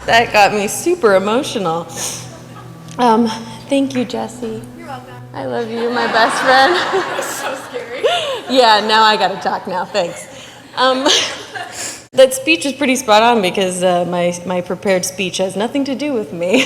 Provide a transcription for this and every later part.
That got me super emotional. Thank you, Jesse. You're welcome. I love you. You're my best friend. So scary. Yeah, now I gotta talk now. Thanks. That speech is pretty spot on because my prepared speech has nothing to do with me.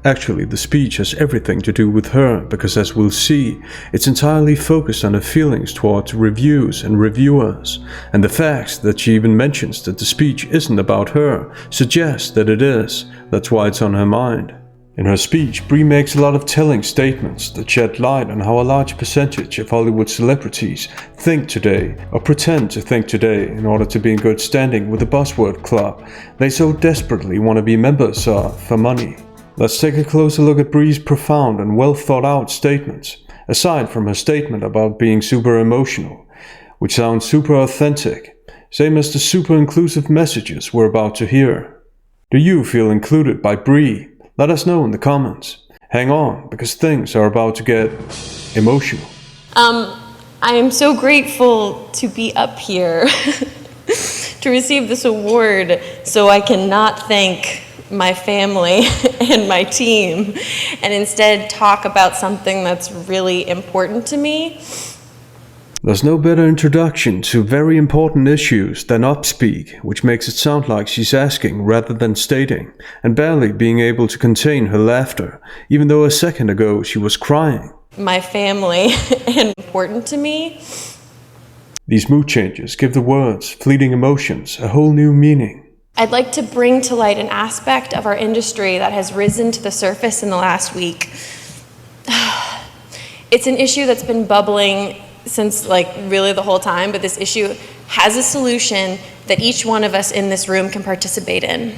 Actually, the speech has everything to do with her, because as we'll see, it's entirely focused on her feelings towards reviews and reviewers, and the fact that she even mentions that the speech isn't about her suggests that it is. That's why it's on her mind. In her speech, Brie makes a lot of telling statements that shed light on how a large percentage of Hollywood celebrities think today, or pretend to think today, in order to be in good standing with the buzzword club they so desperately want to be members of for money. Let's take a closer look at Brie's profound and well thought out statements, aside from her statement about being super emotional, which sounds super authentic, same as the super inclusive messages we're about to hear. Do you feel included by Brie? Let us know in the comments. Hang on, because things are about to get emotional. I am so grateful to be up here to receive this award, so I cannot thank my family and my team, and instead talk about something that's really important to me. There's no better introduction to very important issues than upspeak, which makes it sound like she's asking rather than stating, and barely being able to contain her laughter, even though a second ago she was crying. My family and important to me. These mood changes give the words, fleeting emotions, a whole new meaning. I'd like to bring to light an aspect of our industry that has risen to the surface in the last week. It's an issue that's been bubbling since really the whole time, but this issue has a solution that each one of us in this room can participate in.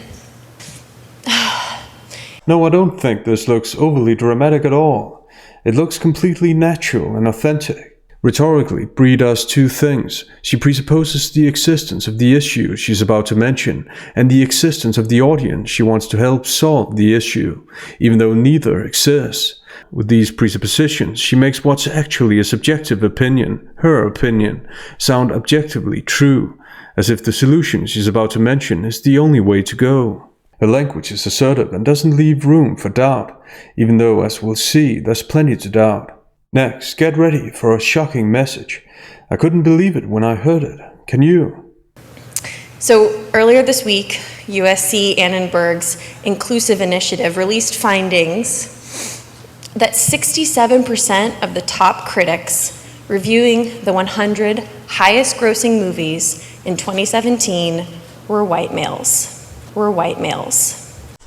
No, I don't think this looks overly dramatic at all. It looks completely natural and authentic. Rhetorically, Brie does two things. She presupposes the existence of the issue she's about to mention, and the existence of the audience she wants to help solve the issue, even though neither exists. With these presuppositions, she makes what's actually a subjective opinion, her opinion, sound objectively true, as if the solution she's about to mention is the only way to go. Her language is assertive and doesn't leave room for doubt, even though, as we'll see, there's plenty to doubt. Next, get ready for a shocking message. I couldn't believe it when I heard it. Can you? So earlier this week, USC Annenberg's Inclusive Initiative released findings that 67% of the top critics reviewing the 100 highest grossing movies in 2017 were white males.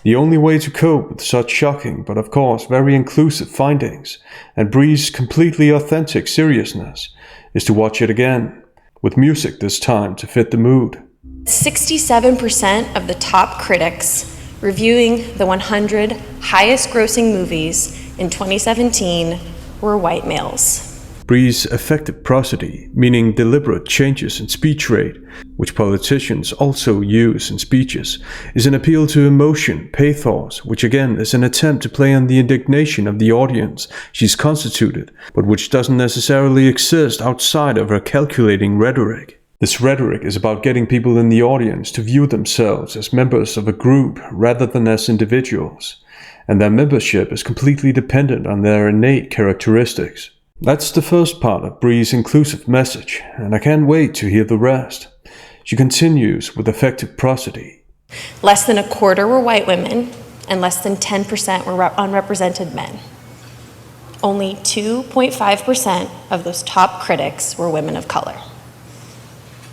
The only way to cope with such shocking, but of course very inclusive findings, and Brie's completely authentic seriousness, is to watch it again, with music this time to fit the mood. 67% of the top critics reviewing the 100 highest grossing movies in 2017 were white males. Brie's effective prosody, meaning deliberate changes in speech rate, which politicians also use in speeches, is an appeal to emotion, pathos, which again is an attempt to play on the indignation of the audience she's constituted, but which doesn't necessarily exist outside of her calculating rhetoric. This rhetoric is about getting people in the audience to view themselves as members of a group rather than as individuals, and their membership is completely dependent on their innate characteristics. That's the first part of Brie's inclusive message, and I can't wait to hear the rest. She continues with effective prosody. Less than a quarter were white women, and less than 10% were unrepresented men. Only 2.5% of those top critics were women of color.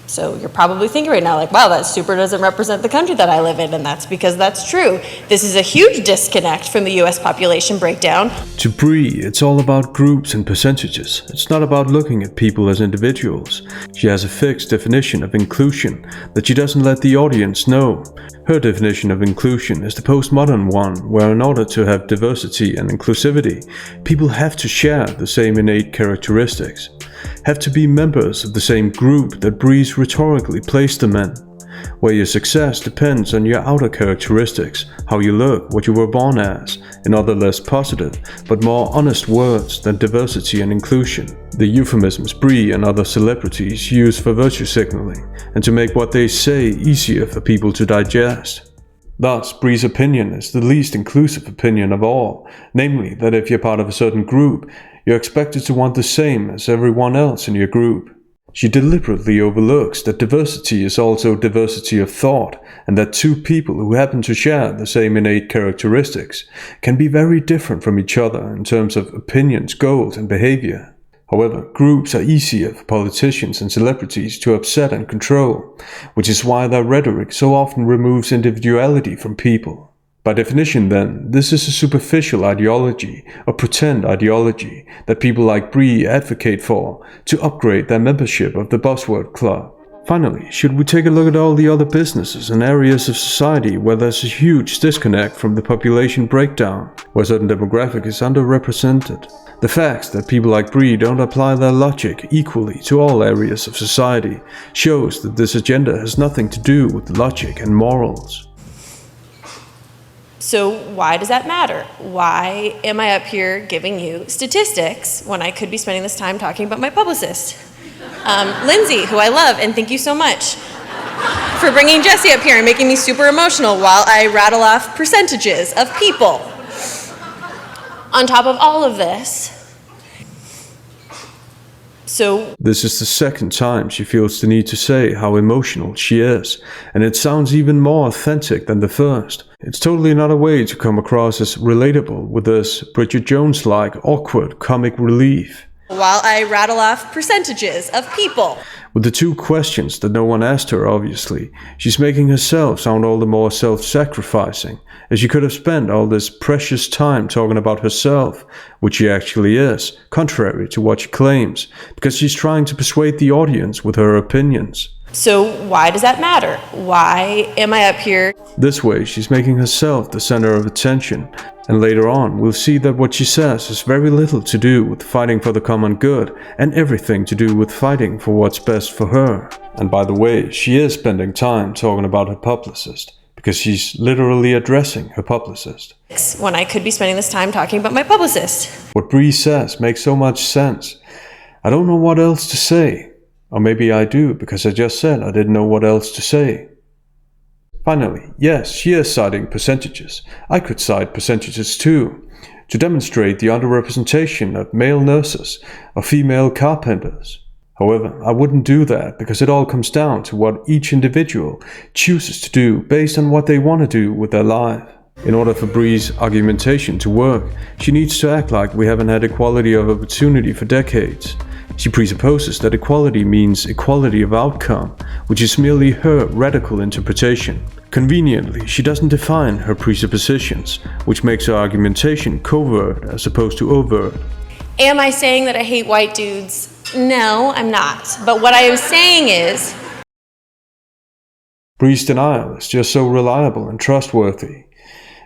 So you're probably thinking right now, wow, that super doesn't represent the country that I live in, and that's because that's true. This is a huge disconnect from the US population breakdown. To Brie, it's all about groups and percentages. It's not about looking at people as individuals. She has a fixed definition of inclusion that she doesn't let the audience know. Her definition of inclusion is the postmodern one, where in order to have diversity and inclusivity, people have to share the same innate characteristics, have to be members of the same group that Brie's rhetorically placed them in, where your success depends on your outer characteristics, how you look, what you were born as, in other less positive, but more honest words than diversity and inclusion. The euphemisms Brie and other celebrities use for virtue signaling, and to make what they say easier for people to digest. Thus, Brie's opinion is the least inclusive opinion of all, namely that if you're part of a certain group, you're expected to want the same as everyone else in your group. She deliberately overlooks that diversity is also diversity of thought, and that two people who happen to share the same innate characteristics can be very different from each other in terms of opinions, goals, and behavior. However, groups are easier for politicians and celebrities to upset and control, which is why their rhetoric so often removes individuality from people. By definition then, this is a superficial ideology, or pretend ideology, that people like Brie advocate for to upgrade their membership of the buzzword club. Finally, should we take a look at all the other businesses and areas of society where there's a huge disconnect from the population breakdown, where a certain demographic is underrepresented? The fact that people like Brie don't apply their logic equally to all areas of society shows that this agenda has nothing to do with logic and morals. So why does that matter? Why am I up here giving you statistics when I could be spending this time talking about my publicist? Lindsay, who I love, and thank you so much for bringing Jesse up here and making me super emotional while I rattle off percentages of people. On top of all of this, this is the second time she feels the need to say how emotional she is, and it sounds even more authentic than the first. It's totally not a way to come across as relatable with this Bridget Jones-like awkward comic relief. While I rattle off percentages of people. With the two questions that no one asked her, obviously, she's making herself sound all the more self-sacrificing, as she could have spent all this precious time talking about herself, which she actually is, contrary to what she claims, because she's trying to persuade the audience with her opinions. So why does that matter? Why am I up here? This way, she's making herself the center of attention, and later on, we'll see that what she says has very little to do with fighting for the common good, and everything to do with fighting for what's best for her. And by the way, she is spending time talking about her publicist, because she's literally addressing her publicist. When I could be spending this time talking about my publicist. What Brie says makes so much sense. I don't know what else to say. Or maybe I do, because I just said I didn't know what else to say. Finally, yes, she is citing percentages. I could cite percentages too, to demonstrate the underrepresentation of male nurses or female carpenters. However, I wouldn't do that because it all comes down to what each individual chooses to do based on what they want to do with their life. In order for Brie's argumentation to work, she needs to act like we haven't had equality of opportunity for decades. She presupposes that equality means equality of outcome, which is merely her radical interpretation. Conveniently, she doesn't define her presuppositions, which makes her argumentation covert as opposed to overt. Am I saying that I hate white dudes? No, I'm not. But what I am saying is... Brie's denial is just so reliable and trustworthy,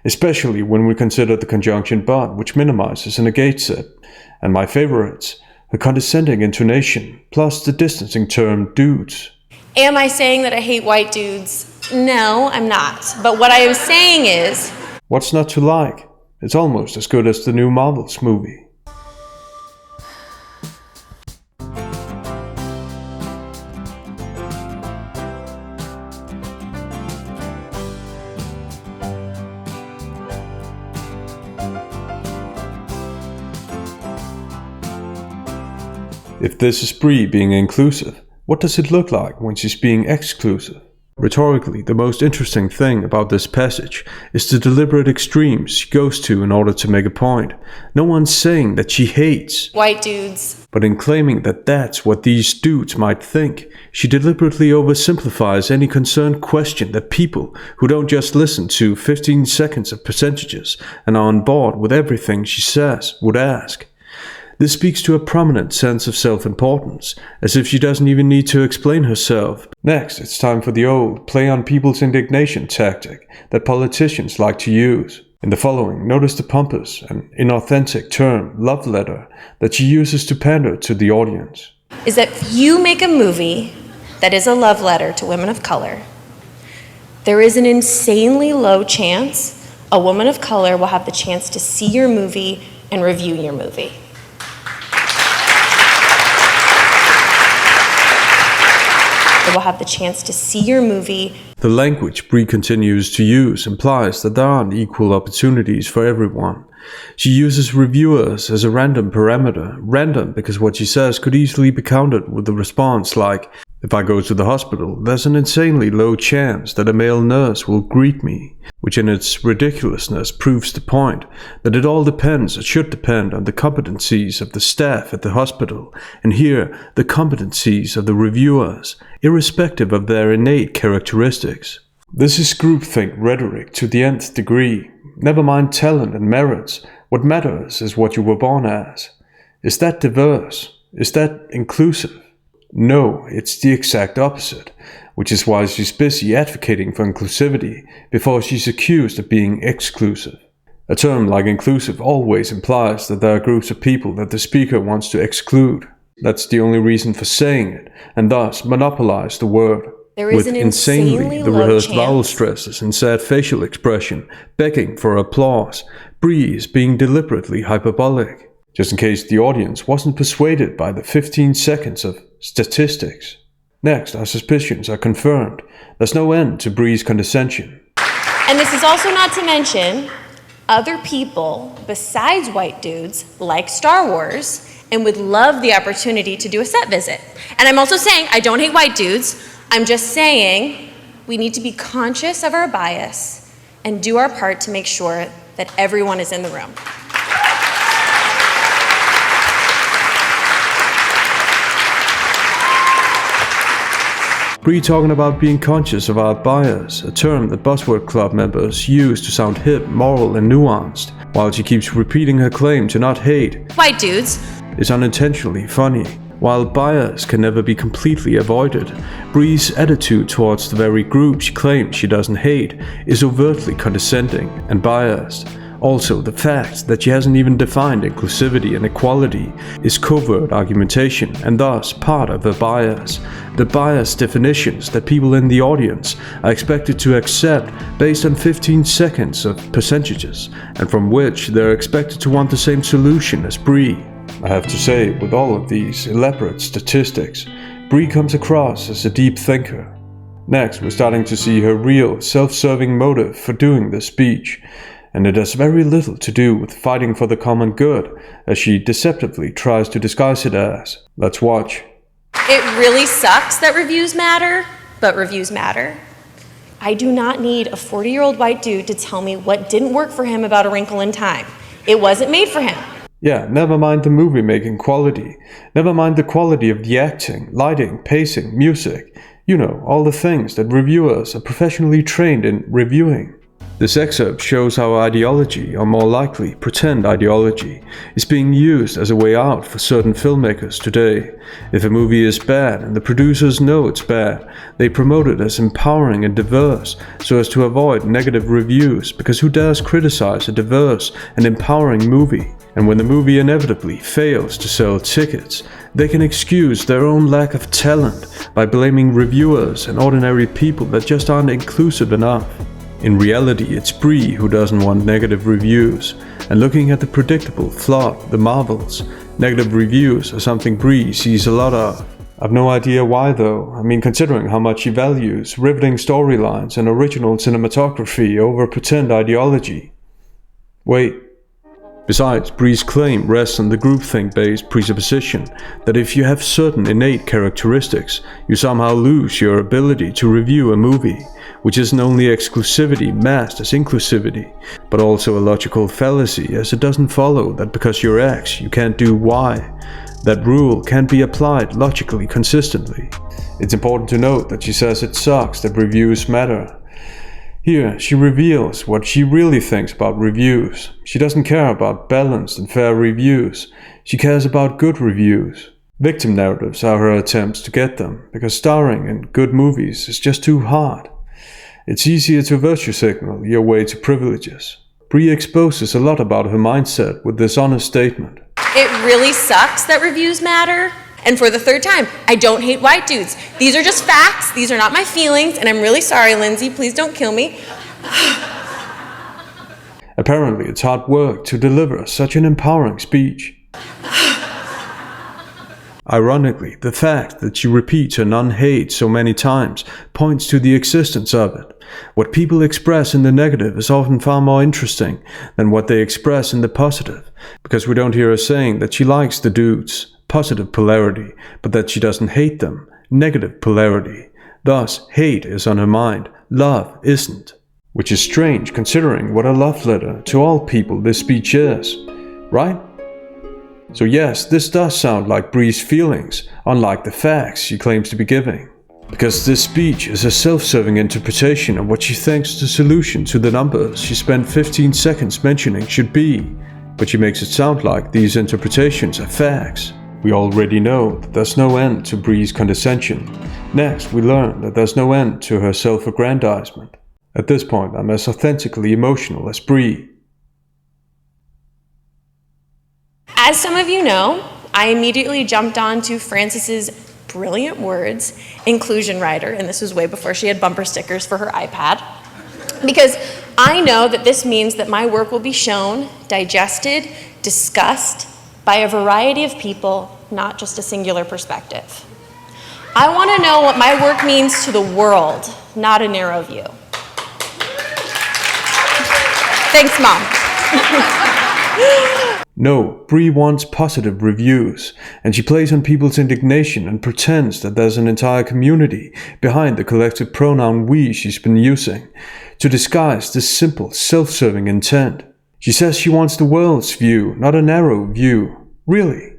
especially when we consider the conjunction but, which minimizes and negates it. And my favorites, the condescending intonation, plus the distancing term dudes. Am I saying that I hate white dudes? No, I'm not. But what I am saying is... What's not to like? It's almost as good as the new Marvel's movie. If this is Brie being inclusive, what does it look like when she's being exclusive? Rhetorically, the most interesting thing about this passage is the deliberate extremes she goes to in order to make a point. No one's saying that she hates white dudes, but in claiming that that's what these dudes might think, she deliberately oversimplifies any concerned question that people who don't just listen to 15 seconds of percentages and are on board with everything she says would ask. This speaks to a prominent sense of self-importance, as if she doesn't even need to explain herself. Next, it's time for the old play on people's indignation tactic that politicians like to use. In the following, notice the pompous and inauthentic term love letter that she uses to pander to the audience. Is that if you make a movie that is a love letter to women of color, there is an insanely low chance a woman of color will have the chance to see your movie and review your movie. Will have the chance to see your movie The language Brie continues to use implies that there aren't equal opportunities for everyone. She uses reviewers as a random parameter, random because what she says could easily be countered with a response like, if I go to the hospital, there's an insanely low chance that a male nurse will greet me, which in its ridiculousness proves the point that it all depends or should depend on the competencies of the staff at the hospital, and here the competencies of the reviewers, irrespective of their innate characteristics. This is groupthink rhetoric to the nth degree. Never mind talent and merits, what matters is what you were born as. Is that diverse? Is that inclusive? No, it's the exact opposite, which is why she's busy advocating for inclusivity before she's accused of being exclusive. A term like inclusive always implies that there are groups of people that the speaker wants to exclude. That's the only reason for saying it, and thus monopolize the word. With insanely the low rehearsed chance. vowel stresses and sad facial expression, begging for applause, Brie is being deliberately hyperbolic. Just in case the audience wasn't persuaded by the 15 seconds of statistics. Next, our suspicions are confirmed. There's no end to Brie's condescension. And this is also not to mention other people besides white dudes like Star Wars and would love the opportunity to do a set visit. And I'm also saying I don't hate white dudes. I'm just saying we need to be conscious of our bias and do our part to make sure that everyone is in the room. Brie talking about being conscious of our bias, a term that Buzzword Club members use to sound hip, moral and nuanced, while she keeps repeating her claim to not hate White dudes. is unintentionally funny. While bias can never be completely avoided, Brie's attitude towards the very group she claims she doesn't hate is overtly condescending and biased. Also, the fact that she hasn't even defined inclusivity and equality is covert argumentation and thus part of her bias. The bias definitions that people in the audience are expected to accept based on 15 seconds of percentages, and from which they're expected to want the same solution as Brie. I have to say, with all of these elaborate statistics, Brie comes across as a deep thinker. Next, we're starting to see her real, self-serving motive for doing this speech, and it has very little to do with fighting for the common good, as she deceptively tries to disguise it as. Let's watch. It really sucks that reviews matter, but reviews matter. I do not need a 40-year-old white dude to tell me what didn't work for him about A Wrinkle in Time. It wasn't made for him. Yeah, never mind the movie-making quality. Never mind the quality of the acting, lighting, pacing, music. You know, all the things that reviewers are professionally trained in reviewing. This excerpt shows how ideology, or more likely, pretend ideology, is being used as a way out for certain filmmakers today. If a movie is bad and the producers know it's bad, they promote it as empowering and diverse so as to avoid negative reviews, because who dares criticize a diverse and empowering movie? And when the movie inevitably fails to sell tickets, they can excuse their own lack of talent by blaming reviewers and ordinary people that just aren't inclusive enough. In reality, it's Brie who doesn't want negative reviews, and looking at the predictable, flawed, the marvels, negative reviews are something Brie sees a lot of. I've no idea why though. I mean, considering how much she values riveting storylines and original cinematography over pretend ideology. Wait. Besides, Brie's claim rests on the groupthink-based presupposition that if you have certain innate characteristics, you somehow lose your ability to review a movie, which isn't only exclusivity masked as inclusivity, but also a logical fallacy, as it doesn't follow that because you're X, you can't do Y. That rule can't be applied logically consistently. It's important to note that she says it sucks that reviews matter. Here, she reveals what she really thinks about reviews. She doesn't care about balanced and fair reviews. She cares about good reviews. Victim narratives are her attempts to get them, because starring in good movies is just too hard. It's easier to virtue signal your way to privileges. Brie exposes a lot about her mindset with this honest statement. It really sucks that reviews matter. And for the third time, I don't hate white dudes. These are just facts. These are not my feelings. And I'm really sorry, Lindsay. Please don't kill me. Apparently, it's hard work to deliver such an empowering speech. Ironically, the fact that she repeats her non-hate so many times points to the existence of it. What people express in the negative is often far more interesting than what they express in the positive, because we don't hear her saying that she likes the dudes, positive polarity, but that she doesn't hate them, negative polarity. Thus, hate is on her mind, love isn't. Which is strange considering what a love letter to all people this speech is, right? So yes, this does sound like Brie's feelings, unlike the facts she claims to be giving. Because this speech is a self-serving interpretation of what she thinks the solution to the numbers she spent 15 seconds mentioning should be, but she makes it sound like these interpretations are facts. We already know that there's no end to Brie's condescension. Next, we learn that there's no end to her self-aggrandizement. At this point, I'm as authentically emotional as Brie. As some of you know, I immediately jumped onto Frances's brilliant words, inclusion rider, and this was way before she had bumper stickers for her iPad, because I know that this means that my work will be shown, digested, discussed by a variety of people, not just a singular perspective. I want to know what my work means to the world, not a narrow view. Thanks, Mom. No, Brie wants positive reviews, and she plays on people's indignation and pretends that there's an entire community behind the collective pronoun we she's been using, to disguise this simple, self-serving intent. She says she wants the world's view, not a narrow view. Really?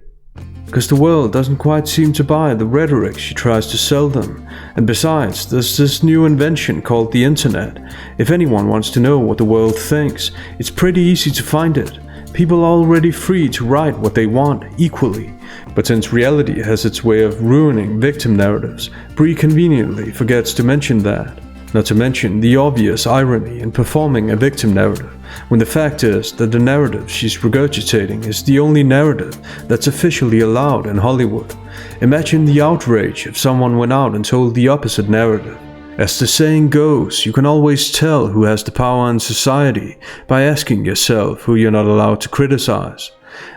Because the world doesn't quite seem to buy the rhetoric she tries to sell them. And besides, there's this new invention called the internet. If anyone wants to know what the world thinks, it's pretty easy to find it. People are already free to write what they want, equally. But since reality has its way of ruining victim narratives, Brie conveniently forgets to mention that. Not to mention the obvious irony in performing a victim narrative, when the fact is that the narrative she's regurgitating is the only narrative that's officially allowed in Hollywood. Imagine the outrage if someone went out and told the opposite narrative. As the saying goes, you can always tell who has the power in society by asking yourself who you're not allowed to criticize.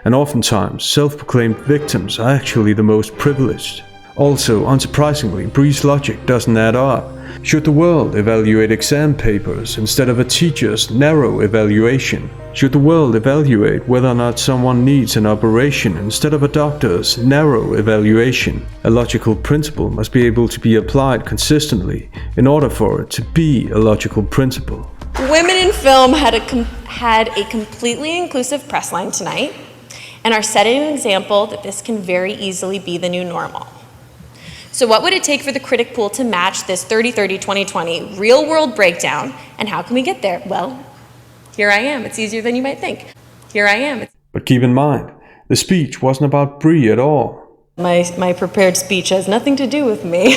And oftentimes, self-proclaimed victims are actually the most privileged. Also, unsurprisingly, Brie's logic doesn't add up. Should the world evaluate exam papers instead of a teacher's narrow evaluation? Should the world evaluate whether or not someone needs an operation instead of a doctor's narrow evaluation? A logical principle must be able to be applied consistently in order for it to be a logical principle. Women in film had a completely inclusive press line tonight and are setting an example that this can very easily be the new normal. So what would it take for the critic pool to match this 30-30-20-20 real-world breakdown, and how can we get there? Well, here I am. It's easier than you might think. Here I am. But keep in mind, the speech wasn't about Brie at all. My prepared speech has nothing to do with me.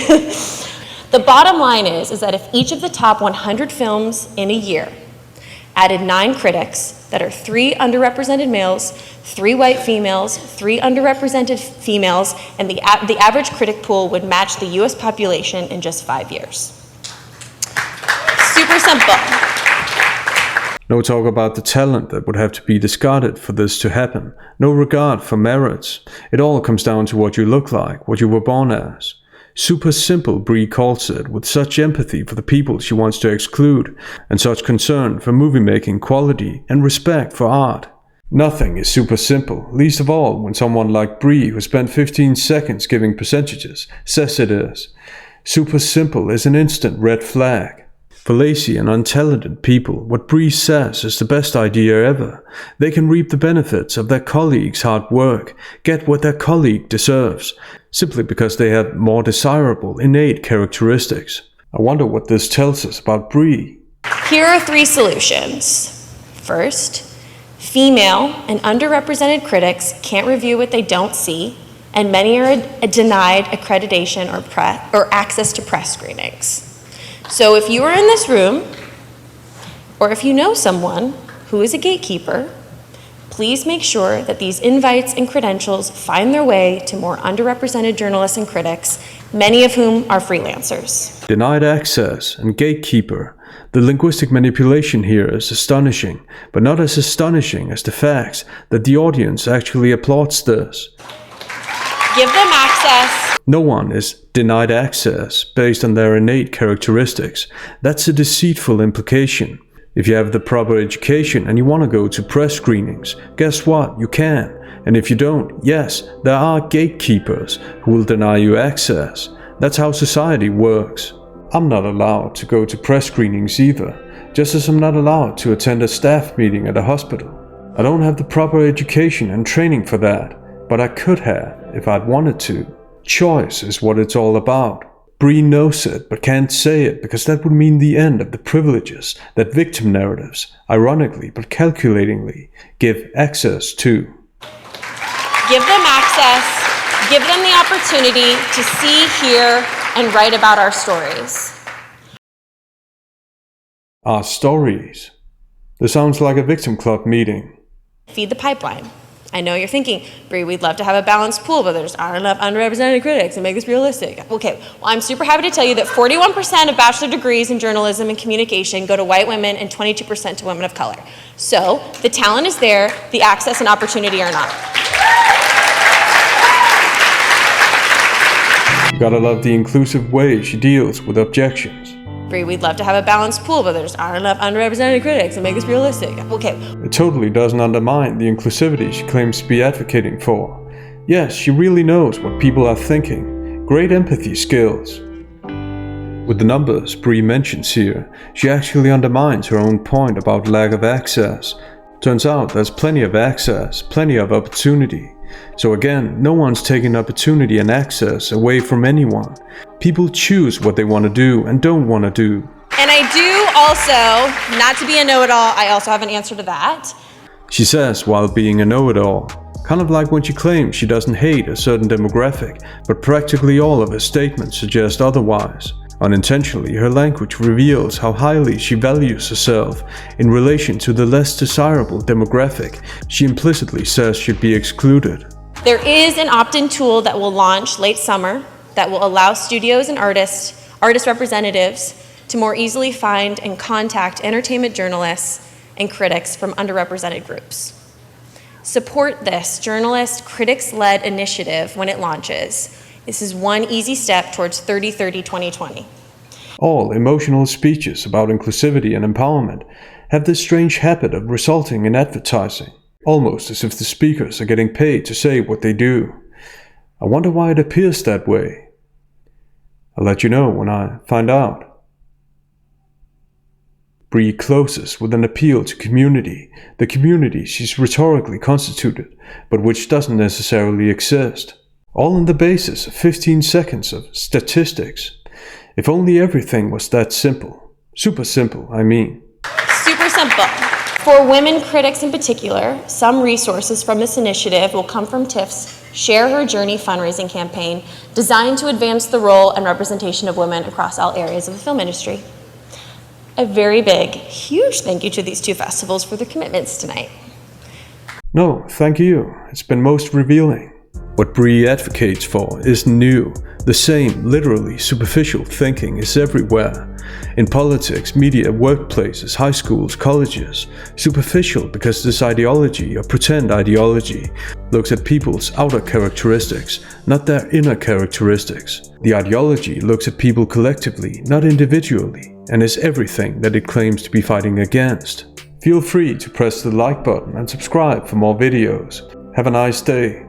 The bottom line is that if each of the top 100 films in a year added 9 critics that are 3 underrepresented males, 3 white females, 3 underrepresented females, and the average critic pool would match the US population in just 5 years. Super simple. No talk about the talent that would have to be discarded for this to happen. No regard for merits. It all comes down to what you look like, what you were born as. Super simple, Brie calls it, with such empathy for the people she wants to exclude, and such concern for movie-making quality and respect for art. Nothing is super simple, least of all when someone like Brie, who spent 15 seconds giving percentages, says it is. Super simple is an instant red flag. For lazy and untalented people, what Brie says is the best idea ever. They can reap the benefits of their colleague's hard work, get what their colleague deserves, simply because they have more desirable, innate characteristics. I wonder what this tells us about Brie. Here are 3 solutions. First, female and underrepresented critics can't review what they don't see, and many are denied accreditation or access to press screenings. So if you are in this room, or if you know someone who is a gatekeeper, please make sure that these invites and credentials find their way to more underrepresented journalists and critics, many of whom are freelancers. Denied access and gatekeeper. The linguistic manipulation here is astonishing, but not as astonishing as the fact that the audience actually applauds this. Give them access. No one is denied access based on their innate characteristics. That's a deceitful implication. If you have the proper education and you want to go to press screenings, guess what? You can. And if you don't, yes, there are gatekeepers who will deny you access. That's how society works. I'm not allowed to go to press screenings either, just as I'm not allowed to attend a staff meeting at a hospital. I don't have the proper education and training for that, but I could have if I'd wanted to. Choice is what it's all about. Brie knows it, but can't say it because that would mean the end of the privileges that victim narratives, ironically but calculatingly, give access to. Give them access. Give them the opportunity to see, hear, and write about our stories. Our stories. This sounds like a victim club meeting. Feed the pipeline. I know you're thinking, Brie, we'd love to have a balanced pool, but there's not enough underrepresented critics and make this realistic. Okay, well, I'm super happy to tell you that 41% of bachelor degrees in journalism and communication go to white women and 22% to women of color. So the talent is there, the access and opportunity are not. You gotta love the inclusive way she deals with objections. Brie, we'd love to have a balanced pool, but there's not enough underrepresented critics and make this realistic. Okay. It totally doesn't undermine the inclusivity she claims to be advocating for. Yes, she really knows what people are thinking. Great empathy skills. With the numbers Brie mentions here, she actually undermines her own point about lack of access. Turns out there's plenty of access, plenty of opportunity. So again, no one's taking opportunity and access away from anyone. People choose what they want to do and don't want to do. And I do also, not to be a know-it-all, I also have an answer to that. She says while being a know-it-all, kind of like when she claims she doesn't hate a certain demographic, but practically all of her statements suggest otherwise. Unintentionally, her language reveals how highly she values herself in relation to the less desirable demographic she implicitly says should be excluded. There is an opt-in tool that will launch late summer that will allow studios and artist representatives to more easily find and contact entertainment journalists and critics from underrepresented groups. Support this journalist, critics-led initiative when it launches. This is one easy step towards 30-30-2020. All emotional speeches about inclusivity and empowerment have this strange habit of resulting in advertising, almost as if the speakers are getting paid to say what they do. I wonder why it appears that way. I'll let you know when I find out. Brie closes with an appeal to community, the community she's rhetorically constituted, but which doesn't necessarily exist. All on the basis of 15 seconds of statistics. If only everything was that simple. Super simple, I mean. Super simple. For women critics in particular, some resources from this initiative will come from Tiff's Share Her Journey fundraising campaign, designed to advance the role and representation of women across all areas of the film industry. A very big, huge thank you to these two festivals for their commitments tonight. No, thank you. It's been most revealing. What Brie advocates for is new. The same, literally superficial thinking is everywhere. In politics, media, workplaces, high schools, colleges. Superficial because this ideology, or pretend ideology, looks at people's outer characteristics, not their inner characteristics. The ideology looks at people collectively, not individually, and is everything that it claims to be fighting against. Feel free to press the like button and subscribe for more videos. Have a nice day.